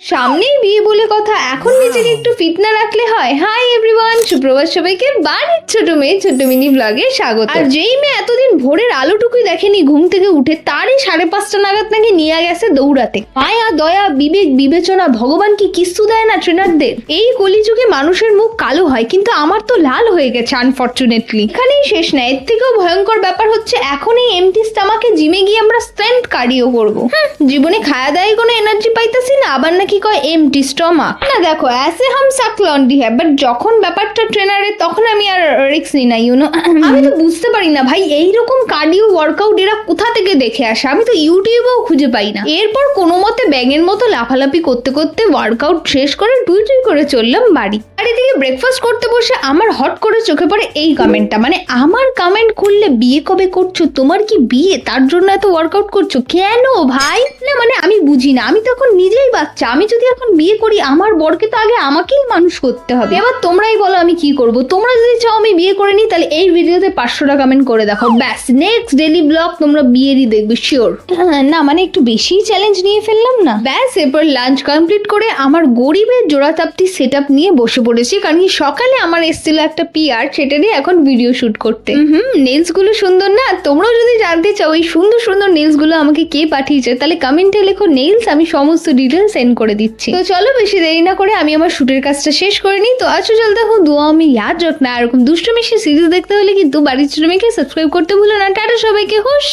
সামনেই বিয়ে বলে কথা, এখন নিজেকে একটু ফিট না রাখলে হয়? হাই এভরিওয়ান, সুপ্রভাত সবাইকে বাড়ির ছোট মেয়ে ছোট মিনি ব্লগে স্বাগত। আর যেই মেয়ে এতদিন ভোরের আলোটুকুই দেখেনি ঘুম থেকে উঠে, তারই 5:30 নাগাদ নাকি নিয়ে গেছে দৌড়াতে। মায়া দয়া বিবেক বিবেচনা ভগবান কি কিস্তু দেয় না ট্রেনারদের? এই কলিযুগে মানুষের মুখ কালো হয়, কিন্তু আমার তো লাল হয়ে গেছে আনফরচুনেটলি। এখানেই শেষ না, এর থেকেও ভয়ঙ্কর ব্যাপার হচ্ছে এখন এই এমটি স্টমাকে জিমে গিয়ে আমরা স্ট্রেংথ কার্ডিও করবো। জীবনে খাওয়া দাওয়ায় কোনো এনার্জি পাইতেছি না, আবার নাকি কয় এমটি স্টমাক। না দেখো ऐसे हम सब लॉन्डी है, বাট যখন ব্যাপারটা ট্রেনারের তখন আমি আর রিস্ক নিই না, ইউ নো। আমি তো বুঝতে পারি না ভাই, এইরকম কার্ডিও ওয়ার্কআউট এরা কোথা থেকে দেখে আসে? আমি তো ইউটিউবেও খুঁজে পাই না। এরপর কোনো মতে ব্যাঙের মতো লাফালাফি করতে করতে ওয়ার্কআউট শেষ করে টুই টুই করে চললাম বাড়ি। আর এদিকে ব্রেকফাস্ট করতে বসে আমার হট করে চোখে পড়ে এই কমেন্টটা, মানে আমার কমেন্ট করলে বিয়ে কবে করছো? তোমার কি বিয়ে? তার জন্য এত ওয়ার্কআউট করছো কেন ভাই? না মানে আমি বুঝি না, আমি তো এখন নিজেই বাচ্চা। আমি যদি এখন বিয়ে করি, আমার বরকে তো আগে আমাকেই মানুষ করতে হবে। এবার তোমরাই বলো আমি কি করব? তোমরা যদি চাও আমি বিয়ে করে নিই, তাহলে এই ভিডিওতে 500টা কমেন্ট করে দেখো, ব্যাস নেক্সট ডেইলি ব্লগ তোমরা বিয়েরই দেখবে শিওর। না মানে একটু বেশি চ্যালেঞ্জ নিয়ে ফেললাম না? ব্যাস এরপর লাঞ্চ কমপ্লিট করে আমার গরিবের জোড়াতাপ্তি সেটআপ নিয়ে বসে পড়েছি, কারণ কি সকালে আমার এসেছিল একটা পিআর, সেটা দিয়ে এখন ভিডিও শুট করতে। নেলস গুলো সুন্দর না? তোমরাও যদি জানতে চাও এই সুন্দর সুন্দর নেলস গুলো আমাকে কে পাঠিয়েছে, তাহলে কমেন্টে লেখো নেলস, আমি সমস্ত ডিটেলস সেন্ড করে দিচ্ছি। তো চলো বেশি দেরি না করে আমি আমার শুটের কাজটা শেষ করে নিই। তো আছো চলতে দেখো দুয়া আমি ইয়াদ রাখনা, এরকম দুষ্টমিষ্টি সিরিজ দেখতে হলে কিন্তু বাড়ির ছোট মেয়েকে সাবস্ক্রাইব করতে ভুলো না। টাটা সবাইকে, হুশ।